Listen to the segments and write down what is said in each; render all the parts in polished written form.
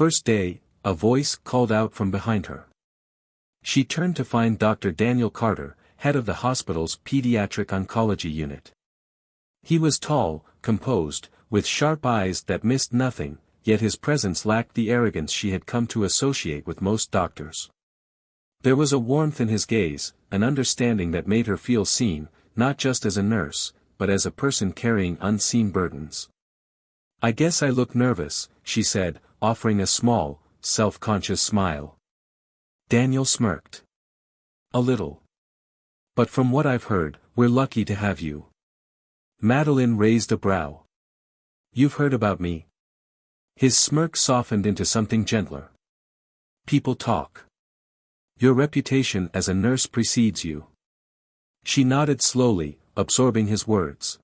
first day, a voice called out from behind her. She turned to find Dr. Daniel Carter, head of the hospital's pediatric oncology unit. He was tall, composed, with sharp eyes that missed nothing, yet his presence lacked the arrogance she had come to associate with most doctors. There was a warmth in his gaze, an understanding that made her feel seen, not just as a nurse, but as a person carrying unseen burdens. "I guess I look nervous," she said, offering a small, self-conscious smile. Daniel smirked. "A little. But from what I've heard, we're lucky to have you." Madeline raised a brow. "You've heard about me?" His smirk softened into something gentler. "People talk. Your reputation as a nurse precedes you." She nodded slowly, absorbing his words.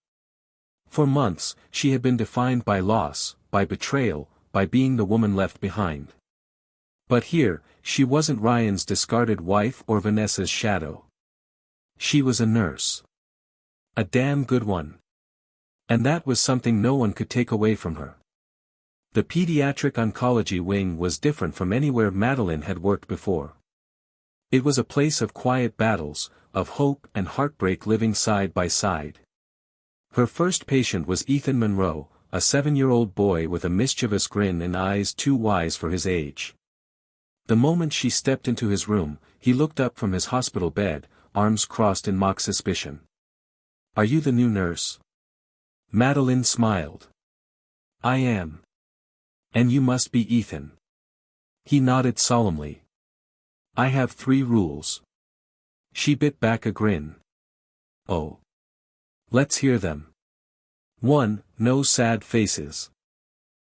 For months, she had been defined by loss, by betrayal, by being the woman left behind. But here, she wasn't Ryan's discarded wife or Vanessa's shadow. She was a nurse. A damn good one. And that was something no one could take away from her. The pediatric oncology wing was different from anywhere Madeline had worked before. It was a place of quiet battles, of hope and heartbreak living side by side. Her first patient was Ethan Monroe, a 7-year-old boy with a mischievous grin and eyes too wise for his age. The moment she stepped into his room, he looked up from his hospital bed, arms crossed in mock suspicion. "Are you the new nurse?" Madeline smiled. "I am. And you must be Ethan." He nodded solemnly. "I have 3 rules." She bit back a grin. "Oh. Let's hear them." 1. No sad faces.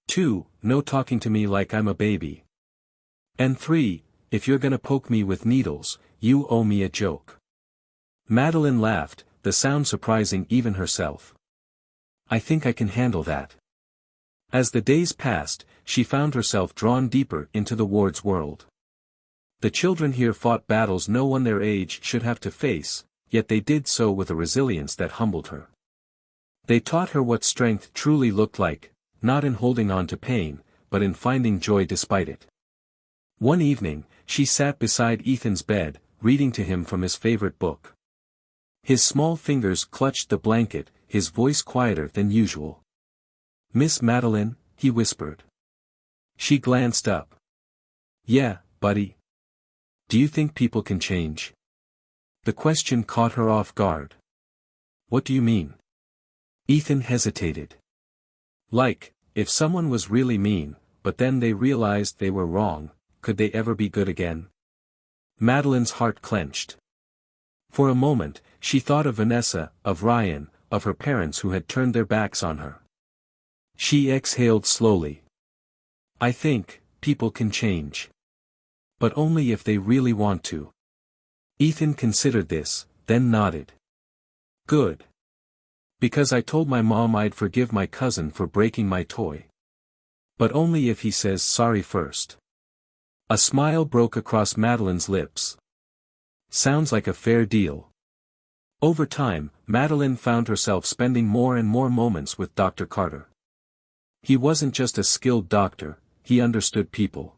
2. No talking to me like I'm a baby. And 3. If you're gonna poke me with needles, you owe me a joke. Madeline laughed, the sound surprising even herself. "I think I can handle that." As the days passed, she found herself drawn deeper into the ward's world. The children here fought battles no one their age should have to face, yet they did so with a resilience that humbled her. They taught her what strength truly looked like, not in holding on to pain, but in finding joy despite it. One evening, she sat beside Ethan's bed, reading to him from his favorite book. His small fingers clutched the blanket, his voice quieter than usual. "Miss Madeline," he whispered. She glanced up. "Yeah, buddy. Do you think people can change?" The question caught her off guard. "What do you mean?" Ethan hesitated. "Like, if someone was really mean, but then they realized they were wrong, could they ever be good again?" Madeline's heart clenched. For a moment, she thought of Vanessa, of Ryan, of her parents who had turned their backs on her. She exhaled slowly. "I think, people can change. But only if they really want to." Ethan considered this, then nodded. "Good. Because I told my mom I'd forgive my cousin for breaking my toy. But only if he says sorry first." A smile broke across Madeline's lips. "Sounds like a fair deal." Over time, Madeline found herself spending more and more moments with Dr. Carter. He wasn't just a skilled doctor, he understood people.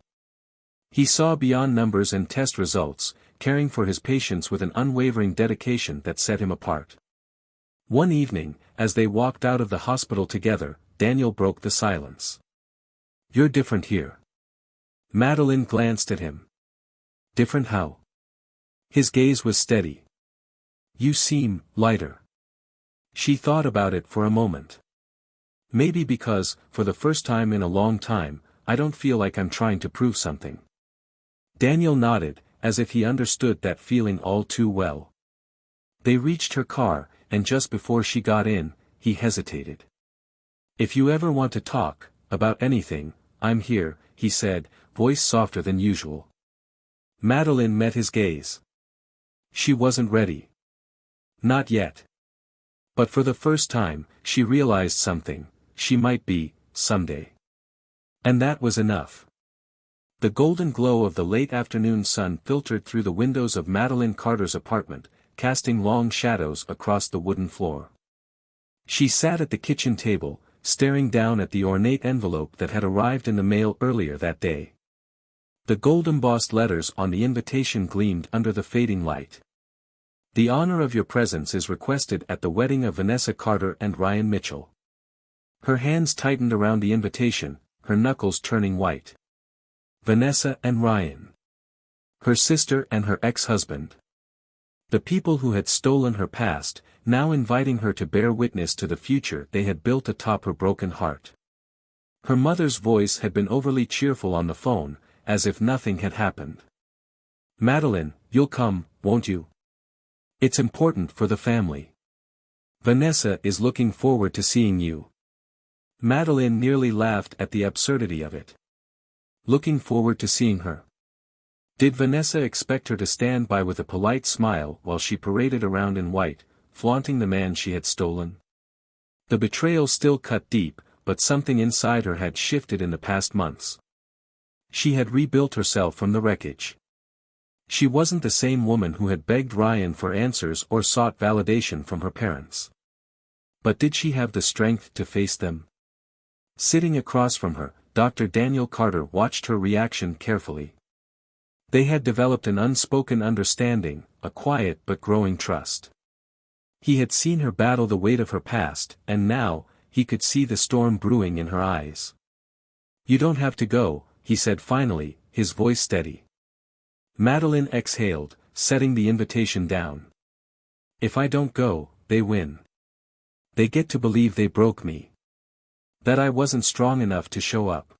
He saw beyond numbers and test results, caring for his patients with an unwavering dedication that set him apart. One evening, as they walked out of the hospital together, Daniel broke the silence. "You're different here." Madeline glanced at him. "Different how?" His gaze was steady. "You seem lighter." She thought about it for a moment. "Maybe because, for the first time in a long time, I don't feel like I'm trying to prove something." Daniel nodded, as if he understood that feeling all too well. They reached her car, and just before she got in, he hesitated. "If you ever want to talk, about anything, I'm here," he said, voice softer than usual. Madeline met his gaze. She wasn't ready. Not yet. But for the first time, she realized something, she might be, someday. And that was enough. The golden glow of the late afternoon sun filtered through the windows of Madeline Carter's apartment, casting long shadows across the wooden floor. She sat at the kitchen table, staring down at the ornate envelope that had arrived in the mail earlier that day. The gold-embossed letters on the invitation gleamed under the fading light. The honor of your presence is requested at the wedding of Vanessa Carter and Ryan Mitchell. Her hands tightened around the invitation, her knuckles turning white. Vanessa and Ryan. Her sister and her ex-husband. The people who had stolen her past, now inviting her to bear witness to the future they had built atop her broken heart. Her mother's voice had been overly cheerful on the phone, as if nothing had happened. Madeline, you'll come, won't you? It's important for the family. Vanessa is looking forward to seeing you. Madeline nearly laughed at the absurdity of it. Looking forward to seeing her. Did Vanessa expect her to stand by with a polite smile while she paraded around in white, flaunting the man she had stolen? The betrayal still cut deep, but something inside her had shifted in the past months. She had rebuilt herself from the wreckage. She wasn't the same woman who had begged Ryan for answers or sought validation from her parents. But did she have the strength to face them? Sitting across from her, Dr. Daniel Carter watched her reaction carefully. They had developed an unspoken understanding, a quiet but growing trust. He had seen her battle the weight of her past, and now, he could see the storm brewing in her eyes. You don't have to go, he said finally, his voice steady. Madeline exhaled, setting the invitation down. If I don't go, they win. They get to believe they broke me. That I wasn't strong enough to show up.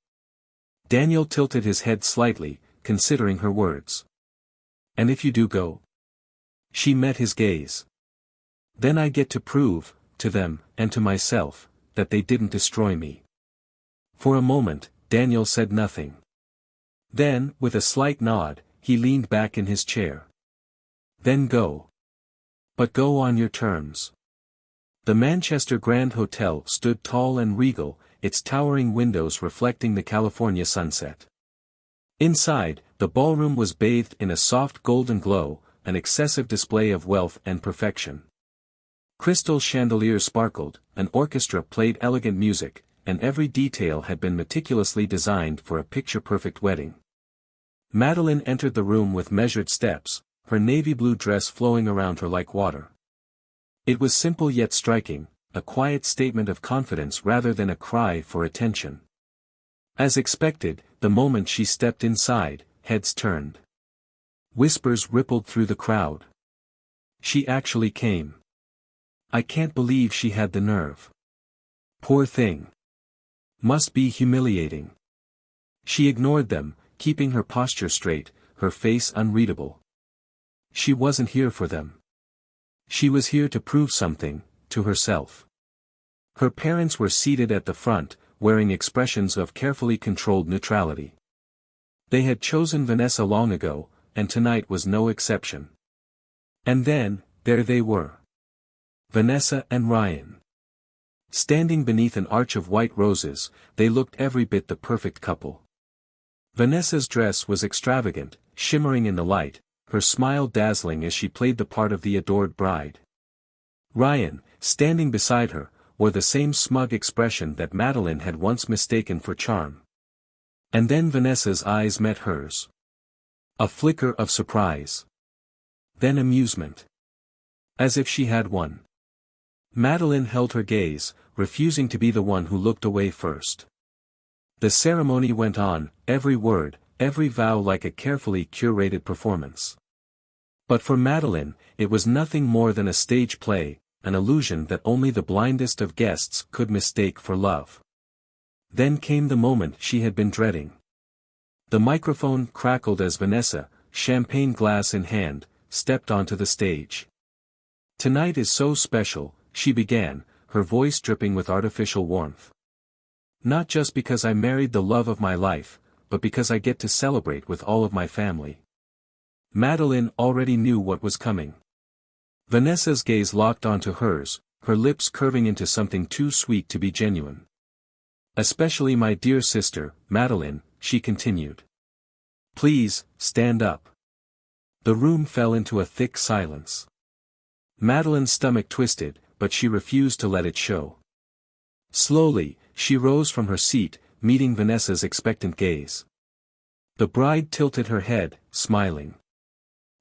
Daniel tilted his head slightly, considering her words. And if you do go? She met his gaze. Then I get to prove, to them, and to myself, that they didn't destroy me. For a moment, Daniel said nothing. Then, with a slight nod, he leaned back in his chair. Then go. But go on your terms. The Manchester Grand Hotel stood tall and regal, its towering windows reflecting the California sunset. Inside, the ballroom was bathed in a soft golden glow, an excessive display of wealth and perfection. Crystal chandeliers sparkled, an orchestra played elegant music, and every detail had been meticulously designed for a picture-perfect wedding. Madeline entered the room with measured steps, her navy blue dress flowing around her like water. It was simple yet striking, a quiet statement of confidence rather than a cry for attention. As expected, the moment she stepped inside, heads turned. Whispers rippled through the crowd. She actually came. I can't believe she had the nerve. Poor thing. Must be humiliating. She ignored them, keeping her posture straight, her face unreadable. She wasn't here for them. She was here to prove something, to herself. Her parents were seated at the front, wearing expressions of carefully controlled neutrality. They had chosen Vanessa long ago, and tonight was no exception. And then, there they were. Vanessa and Ryan. Standing beneath an arch of white roses, they looked every bit the perfect couple. Vanessa's dress was extravagant, shimmering in the light, her smile dazzling as she played the part of the adored bride. Ryan, standing beside her, wore the same smug expression that Madeline had once mistaken for charm. And then Vanessa's eyes met hers. A flicker of surprise. Then amusement. As if she had won. Madeline held her gaze, refusing to be the one who looked away first. The ceremony went on, every word, every vow like a carefully curated performance. But for Madeline, it was nothing more than a stage play, an illusion that only the blindest of guests could mistake for love. Then came the moment she had been dreading. The microphone crackled as Vanessa, champagne glass in hand, stepped onto the stage. Tonight is so special, she began, her voice dripping with artificial warmth. Not just because I married the love of my life, but because I get to celebrate with all of my family. Madeline already knew what was coming. Vanessa's gaze locked onto hers, her lips curving into something too sweet to be genuine. Especially my dear sister, Madeline, she continued. Please, stand up. The room fell into a thick silence. Madeline's stomach twisted, but she refused to let it show. Slowly, She rose from her seat, meeting Vanessa's expectant gaze. The bride tilted her head, smiling.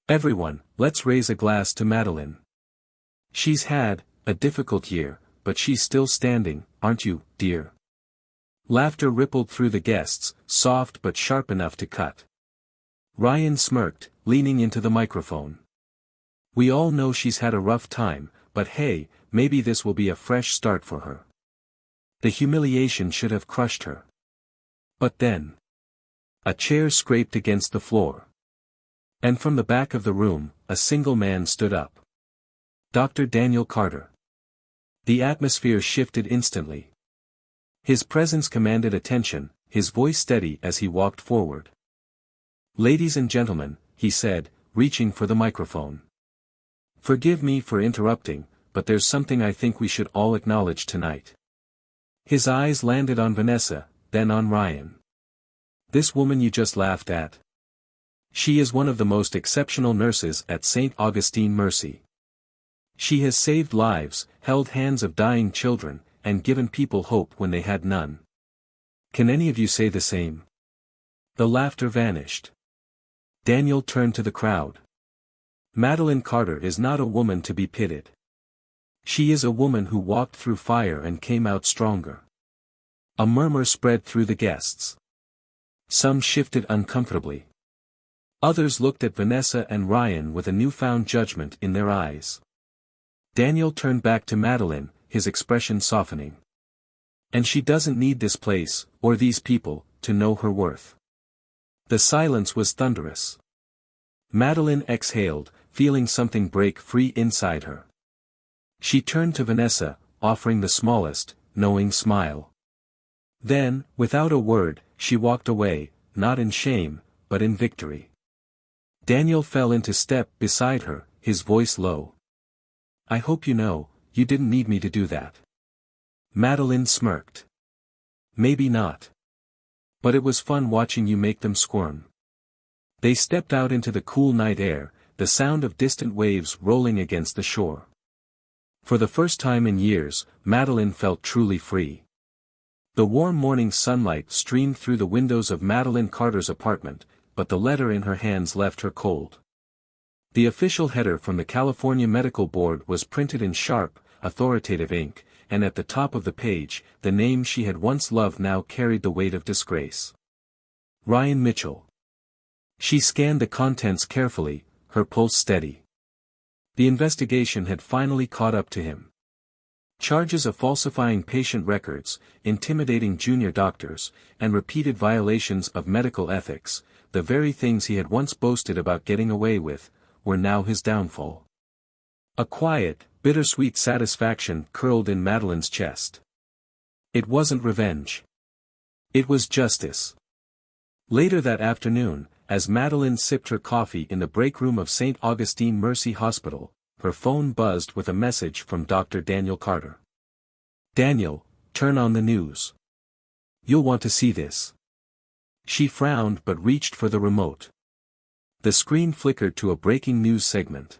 "Everyone, let's raise a glass to Madeline. She's had a difficult year, but she's still standing, aren't you, dear?" Laughter rippled through the guests, soft but sharp enough to cut. Ryan smirked, leaning into the microphone. "We all know she's had a rough time, but hey, maybe this will be a fresh start for her. The humiliation should have crushed her." But then, a chair scraped against the floor. And from the back of the room, a single man stood up. Dr. Daniel Carter. The atmosphere shifted instantly. His presence commanded attention, his voice steady as he walked forward. "Ladies and gentlemen," he said, reaching for the microphone. "Forgive me for interrupting, but there's something I think we should all acknowledge tonight." His eyes landed on Vanessa, then on Ryan. "This woman you just laughed at. She is one of the most exceptional nurses at St. Augustine Mercy. She has saved lives, held hands of dying children, and given people hope when they had none. Can any of you say the same?" The laughter vanished. Daniel turned to the crowd. "Madeline Carter is not a woman to be pitied. She is a woman who walked through fire and came out stronger." A murmur spread through the guests. Some shifted uncomfortably. Others looked at Vanessa and Ryan with a newfound judgment in their eyes. Daniel turned back to Madeline, his expression softening. "And she doesn't need this place, or these people, to know her worth." The silence was thunderous. Madeline exhaled, feeling something break free inside her. She turned to Vanessa, offering the smallest, knowing smile. Then, without a word, she walked away, not in shame, but in victory. Daniel fell into step beside her, his voice low. "I hope you know, you didn't need me to do that." Madeline smirked. "Maybe not. But it was fun watching you make them squirm." They stepped out into the cool night air, the sound of distant waves rolling against the shore. For the first time in years, Madeline felt truly free. The warm morning sunlight streamed through the windows of Madeline Carter's apartment, but the letter in her hands left her cold. The official header from the California Medical Board was printed in sharp, authoritative ink, and at the top of the page, the name she had once loved now carried the weight of disgrace. Ryan Mitchell. She scanned the contents carefully, her pulse steady. The investigation had finally caught up to him. Charges of falsifying patient records, intimidating junior doctors, and repeated violations of medical ethics, the very things he had once boasted about getting away with, were now his downfall. A quiet, bittersweet satisfaction curled in Madeline's chest. It wasn't revenge. It was justice. Later that afternoon, as Madeline sipped her coffee in the break room of St. Augustine Mercy Hospital, her phone buzzed with a message from Dr. Daniel Carter. "Daniel, turn on the news. You'll want to see this." She frowned but reached for the remote. The screen flickered to a breaking news segment.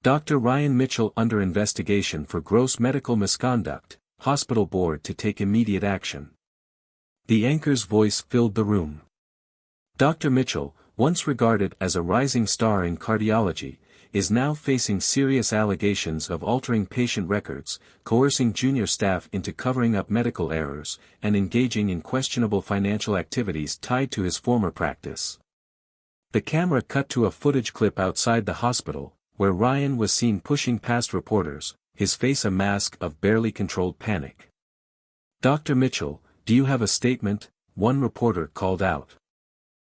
Dr. Ryan Mitchell under investigation for gross medical misconduct, hospital board to take immediate action. The anchor's voice filled the room. Dr. Mitchell, once regarded as a rising star in cardiology, is now facing serious allegations of altering patient records, coercing junior staff into covering up medical errors, and engaging in questionable financial activities tied to his former practice. The camera cut to a footage clip outside the hospital, where Ryan was seen pushing past reporters, his face a mask of barely controlled panic. "Dr. Mitchell, do you have a statement?" one reporter called out.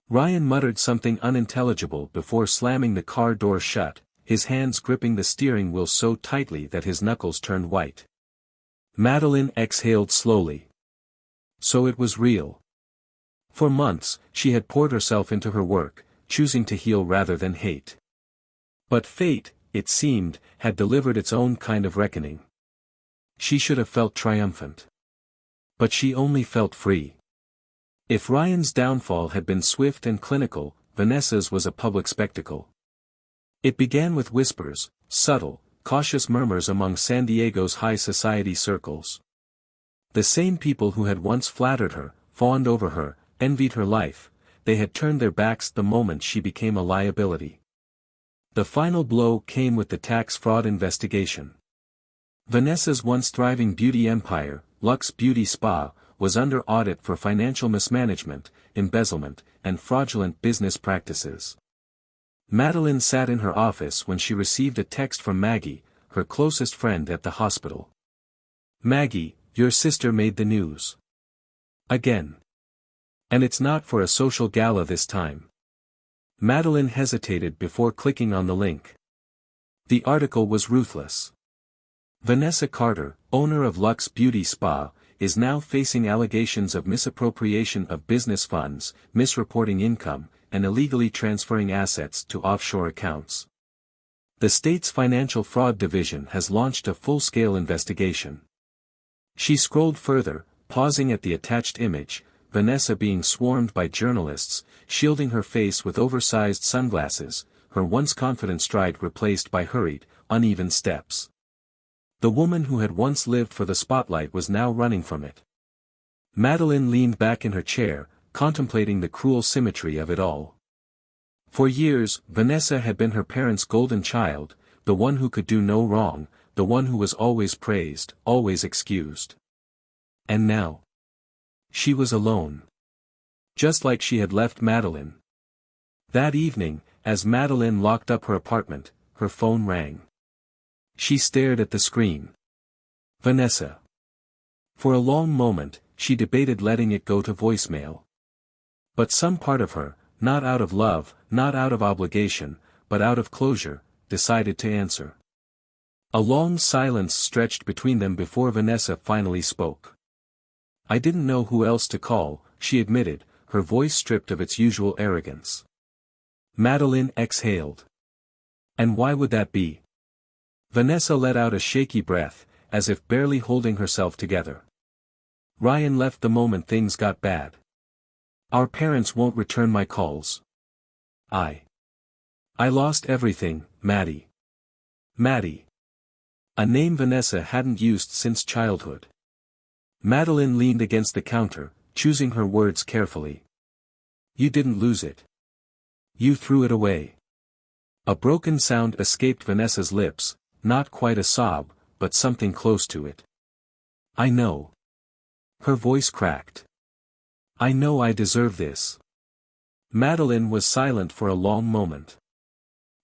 Ryan muttered something unintelligible before slamming the car door shut, his hands gripping the steering wheel so tightly that his knuckles turned white. Madeline exhaled slowly. So it was real. For months, she had poured herself into her work, choosing to heal rather than hate. But fate, it seemed, had delivered its own kind of reckoning. She should have felt triumphant. But she only felt free. If Ryan's downfall had been swift and clinical, Vanessa's was a public spectacle. It began with whispers, subtle, cautious murmurs among San Diego's high society circles. The same people who had once flattered her, fawned over her, envied her life, they had turned their backs the moment she became a liability. The final blow came with the tax fraud investigation. Vanessa's once thriving beauty empire, Luxe Beauty Spa, was under audit for financial mismanagement, embezzlement, and fraudulent business practices. Madeline sat in her office when she received a text from Maggie, her closest friend at the hospital. "Maggie, your sister made the news. Again. And it's not for a social gala this time." Madeline hesitated before clicking on the link. The article was ruthless. Vanessa Carter, owner of Luxe Beauty Spa, is now facing allegations of misappropriation of business funds, misreporting income, and illegally transferring assets to offshore accounts. The state's Financial Fraud Division has launched a full-scale investigation. She scrolled further, pausing at the attached image, Vanessa being swarmed by journalists, shielding her face with oversized sunglasses, her once confident stride replaced by hurried, uneven steps. The woman who had once lived for the spotlight was now running from it. Madeline leaned back in her chair, contemplating the cruel symmetry of it all. For years, Vanessa had been her parents' golden child, the one who could do no wrong, the one who was always praised, always excused. And now, she was alone. Just like she had left Madeline. That evening, as Madeline locked up her apartment, her phone rang. She stared at the screen. Vanessa. For a long moment, she debated letting it go to voicemail. But some part of her, not out of love, not out of obligation, but out of closure, decided to answer. A long silence stretched between them before Vanessa finally spoke. "I didn't know who else to call," she admitted, her voice stripped of its usual arrogance. Madeline exhaled. "And why would that be?" Vanessa let out a shaky breath, as if barely holding herself together. "Ryan left the moment things got bad. Our parents won't return my calls. I lost everything, Maddie." Maddie. A name Vanessa hadn't used since childhood. Madeline leaned against the counter, choosing her words carefully. "You didn't lose it. You threw it away." A broken sound escaped Vanessa's lips, not quite a sob, but something close to it. "I know." Her voice cracked. "I know I deserve this." Madeline was silent for a long moment.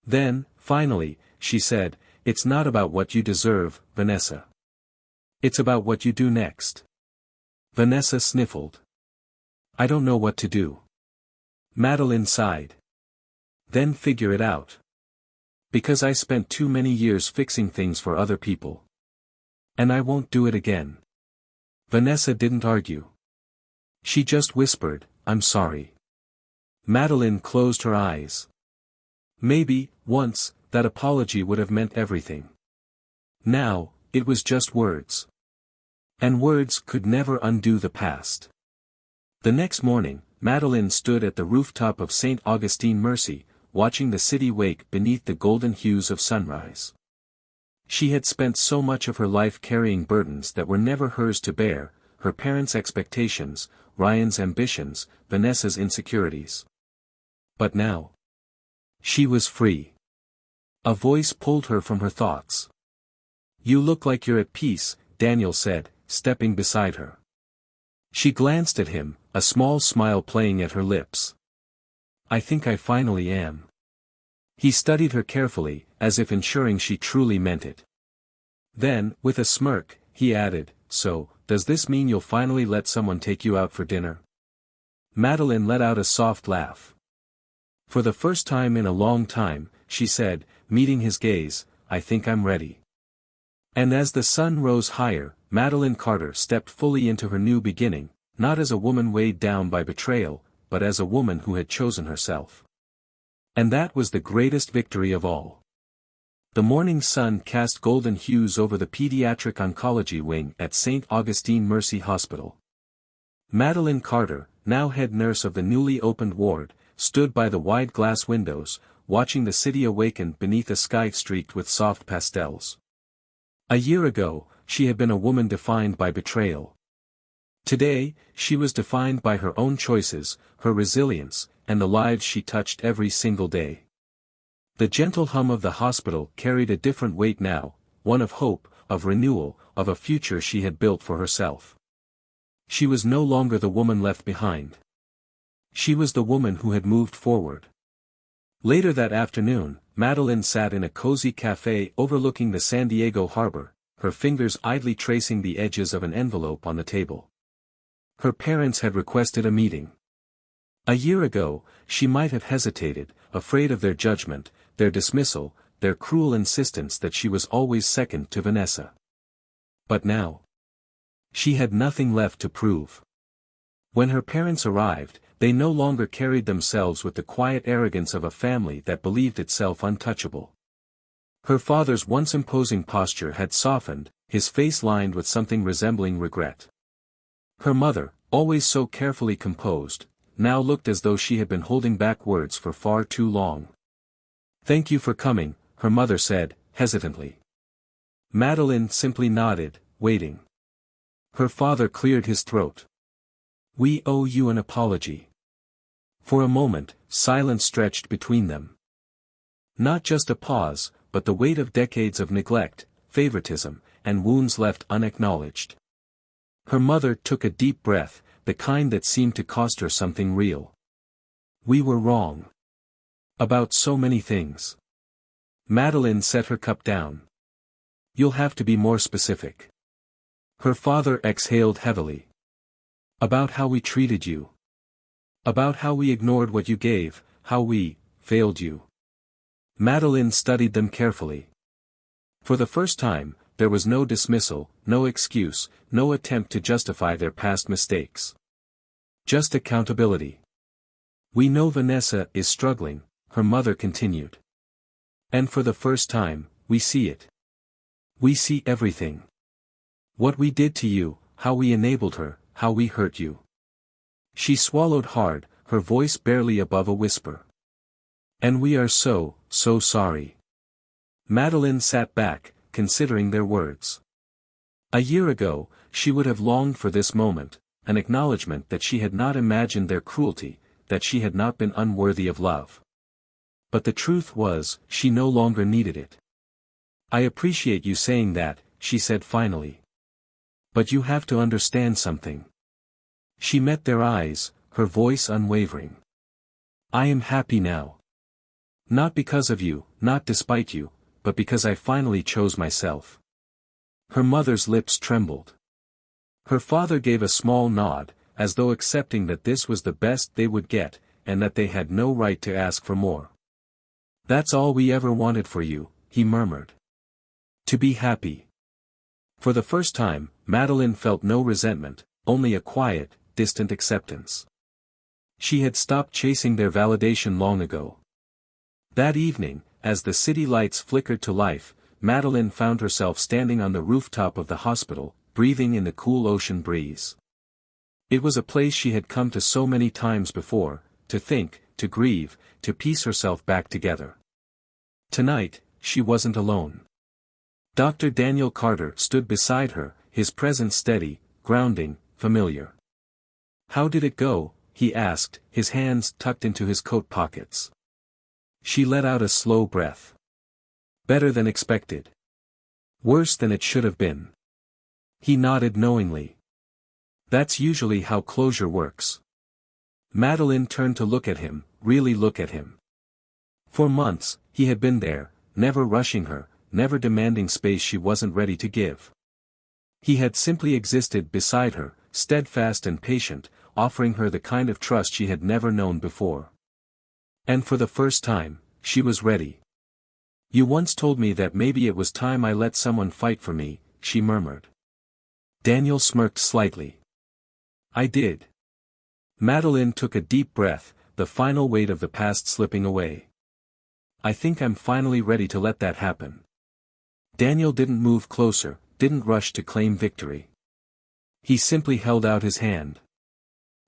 Then, finally, she said, "It's not about what you deserve, Vanessa. It's about what you do next." Vanessa sniffled. "I don't know what to do." Madeline sighed. "Then figure it out. Because I spent too many years fixing things for other people. And I won't do it again." Vanessa didn't argue. She just whispered, "I'm sorry." Madeline closed her eyes. Maybe, once, that apology would have meant everything. Now, it was just words. And words could never undo the past. The next morning, Madeline stood at the rooftop of St. Augustine Mercy, watching the city wake beneath the golden hues of sunrise. She had spent so much of her life carrying burdens that were never hers to bear, her parents' expectations, Ryan's ambitions, Vanessa's insecurities. But now, she was free. A voice pulled her from her thoughts. "You look like you're at peace," Daniel said, stepping beside her. She glanced at him, a small smile playing at her lips. "I think I finally am." He studied her carefully, as if ensuring she truly meant it. Then, with a smirk, he added, "So, does this mean you'll finally let someone take you out for dinner?" Madeline let out a soft laugh. "For the first time in a long time," she said, meeting his gaze, "I think I'm ready." And as the sun rose higher, Madeline Carter stepped fully into her new beginning, not as a woman weighed down by betrayal, but as a woman who had chosen herself. And that was the greatest victory of all. The morning sun cast golden hues over the pediatric oncology wing at St. Augustine Mercy Hospital. Madeline Carter, now head nurse of the newly opened ward, stood by the wide glass windows, watching the city awaken beneath a sky streaked with soft pastels. A year ago, she had been a woman defined by betrayal. Today, she was defined by her own choices, her resilience, and the lives she touched every single day. The gentle hum of the hospital carried a different weight now, one of hope, of renewal, of a future she had built for herself. She was no longer the woman left behind. She was the woman who had moved forward. Later that afternoon, Madeline sat in a cozy cafe overlooking the San Diego harbor, her fingers idly tracing the edges of an envelope on the table. Her parents had requested a meeting. A year ago, she might have hesitated, afraid of their judgment, their dismissal, their cruel insistence that she was always second to Vanessa. But now, she had nothing left to prove. When her parents arrived, they no longer carried themselves with the quiet arrogance of a family that believed itself untouchable. Her father's once imposing posture had softened, his face lined with something resembling regret. Her mother, always so carefully composed, now looked as though she had been holding back words for far too long. "Thank you for coming," her mother said, hesitantly. Madeline simply nodded, waiting. Her father cleared his throat. "We owe you an apology." For a moment, silence stretched between them. Not just a pause, but the weight of decades of neglect, favoritism, and wounds left unacknowledged. Her mother took a deep breath, the kind that seemed to cost her something real. "We were wrong. About so many things." Madeline set her cup down. "You'll have to be more specific." Her father exhaled heavily. "About how we treated you. About how we ignored what you gave, how we failed you." Madeline studied them carefully. For the first time, there was no dismissal, no excuse, no attempt to justify their past mistakes. Just accountability. "We know Vanessa is struggling," her mother continued. "And for the first time, we see it. We see everything. What we did to you, how we enabled her, how we hurt you." She swallowed hard, her voice barely above a whisper. "And we are so sorry." Madeline sat back, considering their words. A year ago, she would have longed for this moment, an acknowledgement that she had not imagined their cruelty, that she had not been unworthy of love. But the truth was, she no longer needed it. "I appreciate you saying that," she said finally. "But you have to understand something." She met their eyes, her voice unwavering. "I am happy now. Not because of you, not despite you, but because I finally chose myself." Her mother's lips trembled. Her father gave a small nod, as though accepting that this was the best they would get, and that they had no right to ask for more. "That's all we ever wanted for you," he murmured. "To be happy." For the first time, Madeline felt no resentment, only a quiet, distant acceptance. She had stopped chasing their validation long ago. That evening, as the city lights flickered to life, Madeline found herself standing on the rooftop of the hospital, breathing in the cool ocean breeze. It was a place she had come to so many times before, to think, to grieve, to piece herself back together. Tonight, she wasn't alone. Dr. Daniel Carter stood beside her, his presence steady, grounding, familiar. "How did it go?" he asked, his hands tucked into his coat pockets. She let out a slow breath. "Better than expected. Worse than it should have been." He nodded knowingly. "That's usually how closure works." Madeline turned to look at him, really look at him. For months, he had been there, never rushing her, never demanding space she wasn't ready to give. He had simply existed beside her, steadfast and patient, offering her the kind of trust she had never known before. And for the first time, she was ready. "You once told me that maybe it was time I let someone fight for me," she murmured. Daniel smirked slightly. "I did." Madeline took a deep breath, the final weight of the past slipping away. "I think I'm finally ready to let that happen." Daniel didn't move closer, didn't rush to claim victory. He simply held out his hand.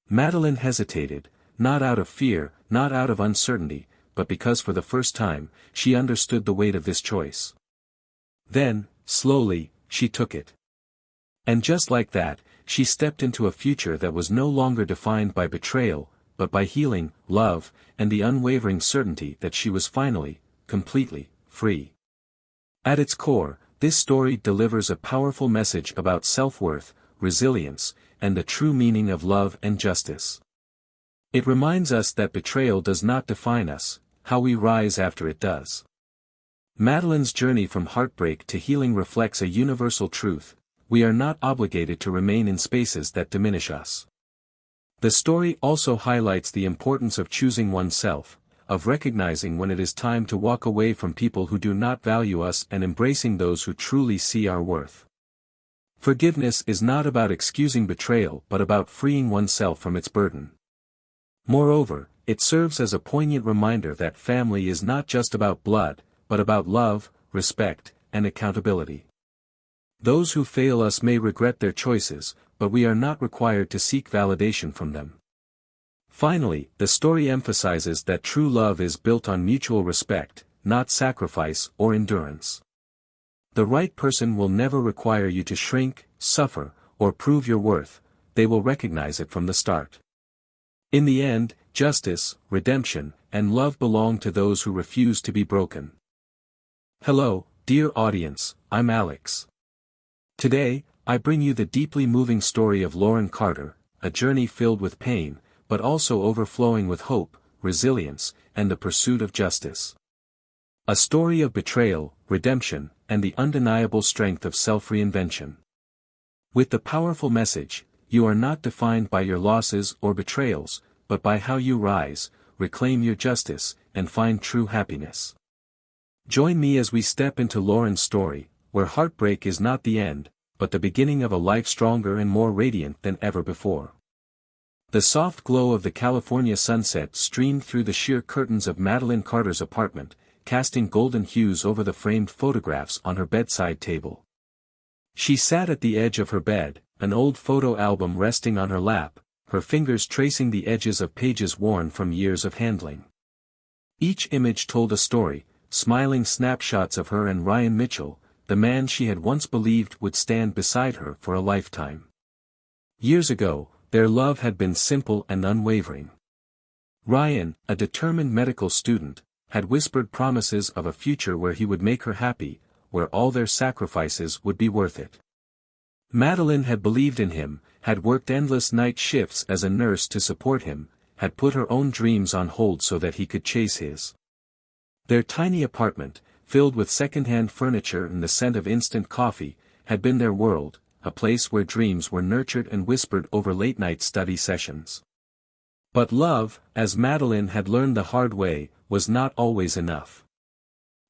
Madeline hesitated, not out of fear, not out of uncertainty, but because for the first time, she understood the weight of this choice. Then, slowly, she took it. And just like that, she stepped into a future that was no longer defined by betrayal, but by healing, love, and the unwavering certainty that she was finally, completely, free. At its core, this story delivers a powerful message about self-worth, resilience, and the true meaning of love and justice. It reminds us that betrayal does not define us, how we rise after it does. Madeline's journey from heartbreak to healing reflects a universal truth: we are not obligated to remain in spaces that diminish us. The story also highlights the importance of choosing oneself, of recognizing when it is time to walk away from people who do not value us and embracing those who truly see our worth. Forgiveness is not about excusing betrayal but about freeing oneself from its burden. Moreover, it serves as a poignant reminder that family is not just about blood, but about love, respect, and accountability. Those who fail us may regret their choices, but we are not required to seek validation from them. Finally, the story emphasizes that true love is built on mutual respect, not sacrifice or endurance. The right person will never require you to shrink, suffer, or prove your worth; they will recognize it from the start. In the end, justice, redemption, and love belong to those who refuse to be broken. Hello, dear audience, I'm Alex. Today, I bring you the deeply moving story of Lauren Carter, a journey filled with pain, but also overflowing with hope, resilience, and the pursuit of justice. A story of betrayal, redemption, and the undeniable strength of self-reinvention. With the powerful message, you are not defined by your losses or betrayals, but by how you rise, reclaim your justice, and find true happiness. Join me as we step into Lauren's story, where heartbreak is not the end, but the beginning of a life stronger and more radiant than ever before. The soft glow of the California sunset streamed through the sheer curtains of Madeline Carter's apartment, casting golden hues over the framed photographs on her bedside table. She sat at the edge of her bed, an old photo album resting on her lap, her fingers tracing the edges of pages worn from years of handling. Each image told a story, smiling snapshots of her and Ryan Mitchell, the man she had once believed would stand beside her for a lifetime. Years ago, their love had been simple and unwavering. Ryan, a determined medical student, had whispered promises of a future where he would make her happy, where all their sacrifices would be worth it. Madeline had believed in him, had worked endless night shifts as a nurse to support him, had put her own dreams on hold so that he could chase his. Their tiny apartment, filled with second-hand furniture and the scent of instant coffee, had been their world, a place where dreams were nurtured and whispered over late-night study sessions. But love, as Madeline had learned the hard way, was not always enough.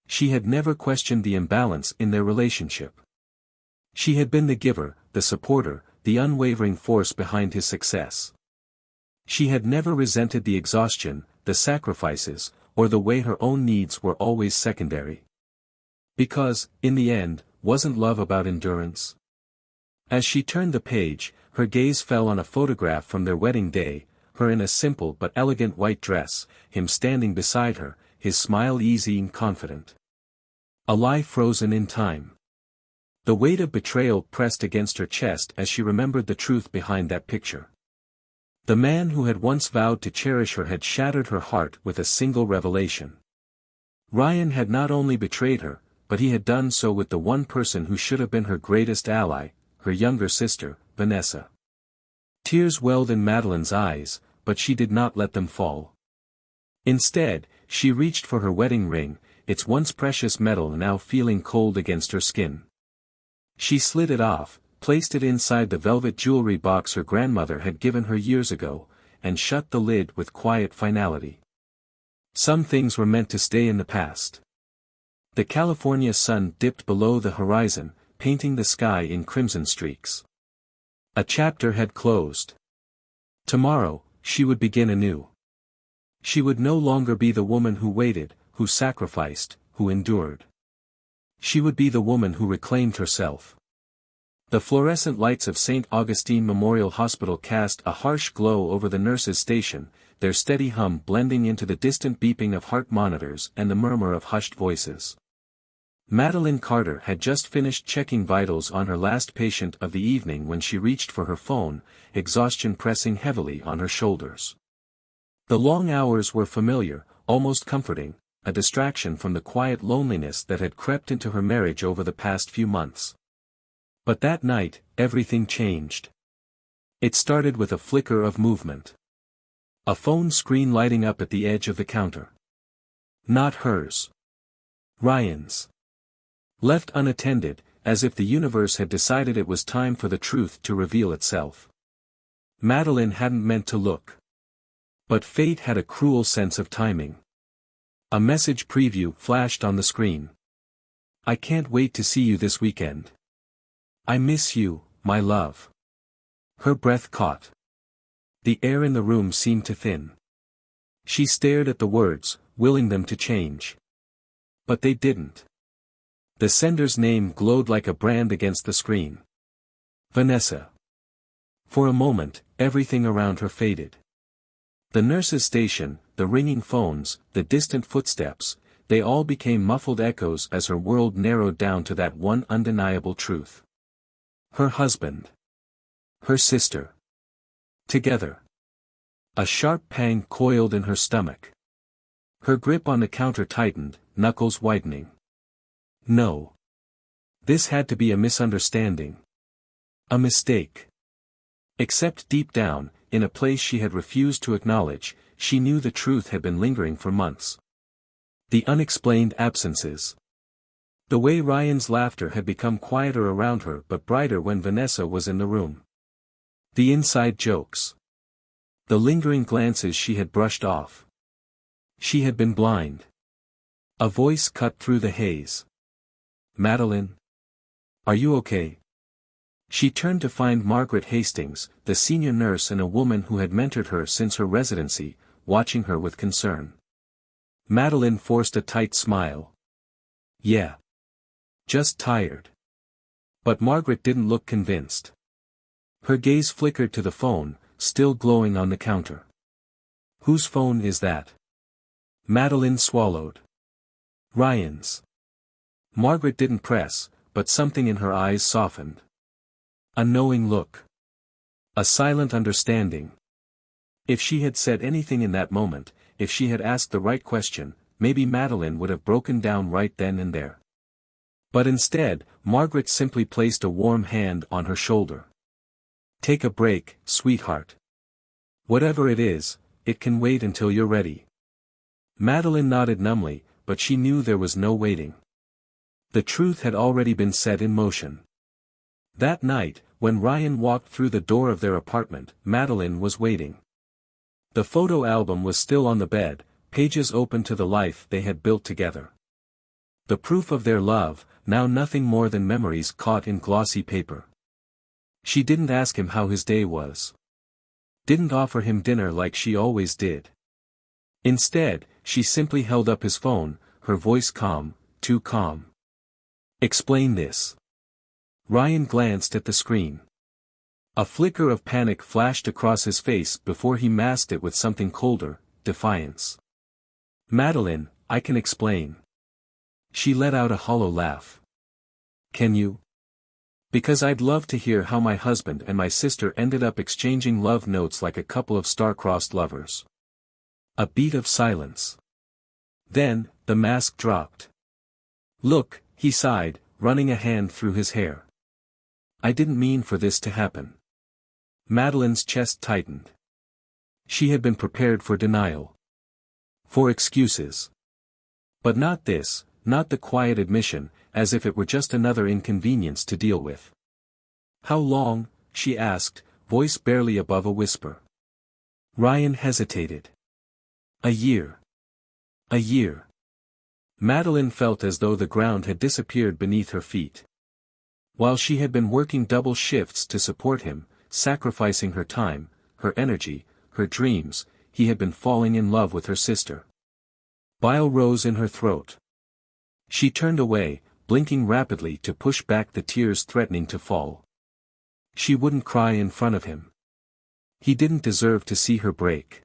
She had never questioned the imbalance in their relationship. She had been the giver, the supporter, the unwavering force behind his success. She had never resented the exhaustion, the sacrifices, or the way her own needs were always secondary. Because, in the end, wasn't love about endurance? As she turned the page, her gaze fell on a photograph from their wedding day, her in a simple but elegant white dress, him standing beside her, his smile easy and confident. A life frozen in time. The weight of betrayal pressed against her chest as she remembered the truth behind that picture. The man who had once vowed to cherish her had shattered her heart with a single revelation. Ryan had not only betrayed her, but he had done so with the one person who should have been her greatest ally, her younger sister, Vanessa. Tears welled in Madeline's eyes, but she did not let them fall. Instead, she reached for her wedding ring, its once precious metal now feeling cold against her skin. She slid it off, placed it inside the velvet jewelry box her grandmother had given her years ago, and shut the lid with quiet finality. Some things were meant to stay in the past. The California sun dipped below the horizon, painting the sky in crimson streaks. A chapter had closed. Tomorrow, she would begin anew. She would no longer be the woman who waited, who sacrificed, who endured. She would be the woman who reclaimed herself. The fluorescent lights of St. Augustine Memorial Hospital cast a harsh glow over the nurses' station, their steady hum blending into the distant beeping of heart monitors and the murmur of hushed voices. Madeline Carter had just finished checking vitals on her last patient of the evening when she reached for her phone, exhaustion pressing heavily on her shoulders. The long hours were familiar, almost comforting, a distraction from the quiet loneliness that had crept into her marriage over the past few months. But that night, everything changed. It started with a flicker of movement. A phone screen lighting up at the edge of the counter. Not hers. Ryan's. Left unattended, as if the universe had decided it was time for the truth to reveal itself. Madeline hadn't meant to look. But fate had a cruel sense of timing. A message preview flashed on the screen. I can't wait to see you this weekend. I miss you, my love. Her breath caught. The air in the room seemed to thin. She stared at the words, willing them to change. But they didn't. The sender's name glowed like a brand against the screen. Vanessa. For a moment, everything around her faded. The nurse's station, the ringing phones, the distant footsteps, they all became muffled echoes as her world narrowed down to that one undeniable truth. Her husband. Her sister. Together. A sharp pang coiled in her stomach. Her grip on the counter tightened, knuckles widening. No. This had to be a misunderstanding. A mistake. Except deep down, in a place she had refused to acknowledge, she knew the truth had been lingering for months. The unexplained absences. The way Ryan's laughter had become quieter around her but brighter when Vanessa was in the room. The inside jokes. The lingering glances she had brushed off. She had been blind. A voice cut through the haze. Madeline? Are you okay? She turned to find Margaret Hastings, the senior nurse and a woman who had mentored her since her residency, watching her with concern. Madeline forced a tight smile. Yeah. Just tired. But Margaret didn't look convinced. Her gaze flickered to the phone, still glowing on the counter. Whose phone is that? Madeline swallowed. Ryan's. Margaret didn't press, but something in her eyes softened. A knowing look. A silent understanding. If she had said anything in that moment, if she had asked the right question, maybe Madeline would have broken down right then and there. But instead, Margaret simply placed a warm hand on her shoulder. Take a break, sweetheart. Whatever it is, it can wait until you're ready. Madeline nodded numbly, but she knew there was no waiting. The truth had already been set in motion. That night, when Ryan walked through the door of their apartment, Madeline was waiting. The photo album was still on the bed, pages open to the life they had built together. The proof of their love, now nothing more than memories caught in glossy paper. She didn't ask him how his day was. Didn't offer him dinner like she always did. Instead, she simply held up his phone, her voice calm, too calm. Explain this. Ryan glanced at the screen. A flicker of panic flashed across his face before he masked it with something colder, defiance. Madeline, I can explain. She let out a hollow laugh. Can you? Because I'd love to hear how my husband and my sister ended up exchanging love notes like a couple of star-crossed lovers. A beat of silence. Then, the mask dropped. Look, he sighed, running a hand through his hair. I didn't mean for this to happen. Madeline's chest tightened. She had been prepared for denial. For excuses. But not this, not the quiet admission, as if it were just another inconvenience to deal with. How long? She asked, voice barely above a whisper. Ryan hesitated. A year. A year. Madeline felt as though the ground had disappeared beneath her feet. While she had been working double shifts to support him, sacrificing her time, her energy, her dreams, he had been falling in love with her sister. Bile rose in her throat. She turned away, blinking rapidly to push back the tears threatening to fall. She wouldn't cry in front of him. He didn't deserve to see her break.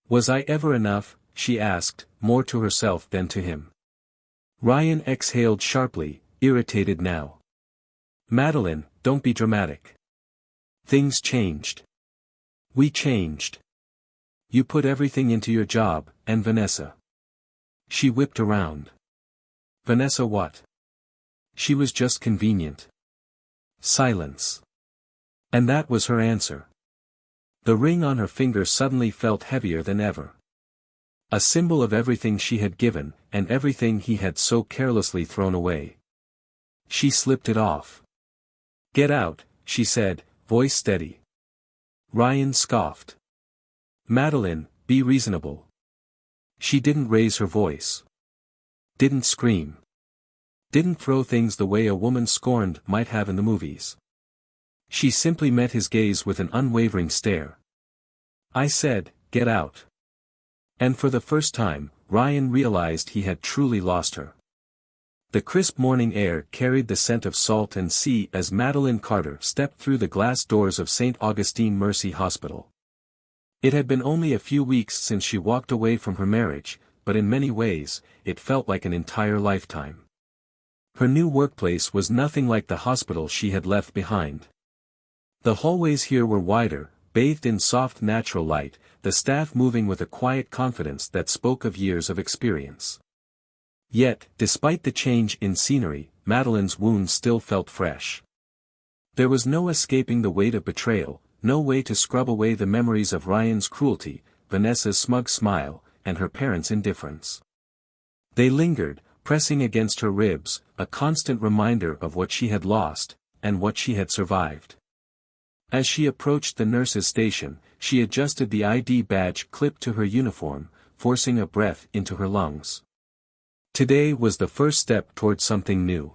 Was I ever enough? She asked, more to herself than to him. Ryan exhaled sharply, irritated now. Madeline, don't be dramatic. Things changed. We changed. You put everything into your job, and Vanessa. She whipped around. Vanessa what? She was just convenient. Silence. And that was her answer. The ring on her finger suddenly felt heavier than ever. A symbol of everything she had given, and everything he had so carelessly thrown away. She slipped it off. Get out, she said, voice steady. Ryan scoffed. Madeline, be reasonable. She didn't raise her voice. Didn't scream. Didn't throw things the way a woman scorned might have in the movies. She simply met his gaze with an unwavering stare. I said, get out. And for the first time, Ryan realized he had truly lost her. The crisp morning air carried the scent of salt and sea as Madeline Carter stepped through the glass doors of St. Augustine Mercy Hospital. It had been only a few weeks since she walked away from her marriage, but in many ways, it felt like an entire lifetime. Her new workplace was nothing like the hospital she had left behind. The hallways here were wider, bathed in soft natural light, the staff moving with a quiet confidence that spoke of years of experience. Yet, despite the change in scenery, Madeline's wounds still felt fresh. There was no escaping the weight of betrayal, no way to scrub away the memories of Ryan's cruelty, Vanessa's smug smile, and her parents' indifference. They lingered, pressing against her ribs, a constant reminder of what she had lost, and what she had survived. As she approached the nurse's station, she adjusted the ID badge clipped to her uniform, forcing a breath into her lungs. Today was the first step toward something new.